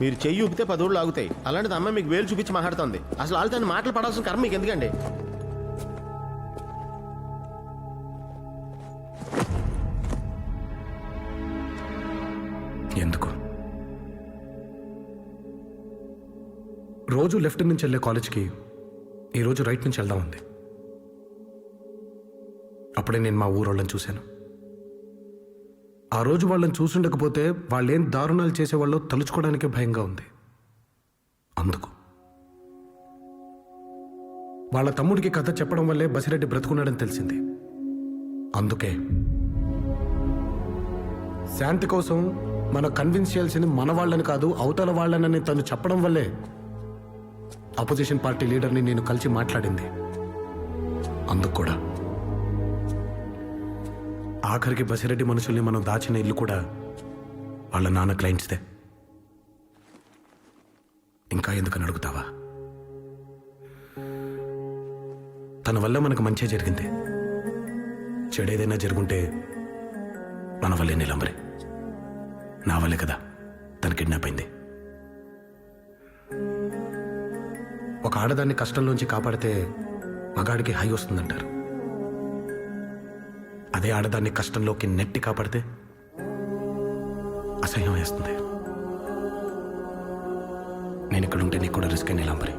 మీరు చెయ్యి ఊపితే 10 ఊళ్ళు ఆగుతాయి. అలాంటిది అమ్మాయి మీకు వేలు చూపించి మాట్లాడుతుంది. అసలు వాళ్ళతో మాటలు పడాల్సిన కర్మ మీకు ఎందుకండి? ఎందుకు రోజు లెఫ్ట్ నుంచి వెళ్ళే కాలేజ్కి ఈరోజు రైట్ నుంచి వెళ్దాం ఉంది. అప్పుడే నేను మా ఊరోళ్ళని చూశాను. ఆ రోజు వాళ్ళని చూసుండకపోతే వాళ్ళేం దారుణాలు చేసేవాళ్ళో తలుచుకోవడానికే భయంగా ఉంది. అందుకు వాళ్ళ తమ్ముడికి కథ చెప్పడం వల్లే బసిరెడ్డి బ్రతుకున్నాడని తెలిసింది. అందుకే శాంతి కోసం మనం కన్విన్స్ చేయాల్సింది మన వాళ్ళని కాదు, అవతల వాళ్ళని తను చెప్పడం వల్లే అపోజిషన్ పార్టీ లీడర్ని నేను కలిసి మాట్లాడింది. అందుకు కూడా ఆఖరికి బసిరెడ్డి మనుషుల్ని మనం దాచిన ఇల్లు కూడా వాళ్ళ నాన్న క్లయింట్స్దే. ఇంకా ఎందుకని అడుగుతావా? తన వల్ల మనకు మంచి జరిగింది. చెడేదైనా జరుగుంటే మన వల్లే నీలంబరి. నా వల్లే కదా తన కిడ్నాప్ అయింది. ఒక ఆడదాన్ని కష్టంలోంచి కాపాడితే మగాడికి హై వస్తుందంటారు. అదే ఆడదాన్ని కష్టంలోకి నెట్టి కాపాడితే అసహ్యం వేస్తుంది. నేను ఇక్కడ ఉంటే నీకు కూడా రిస్క్ నీలంబరి.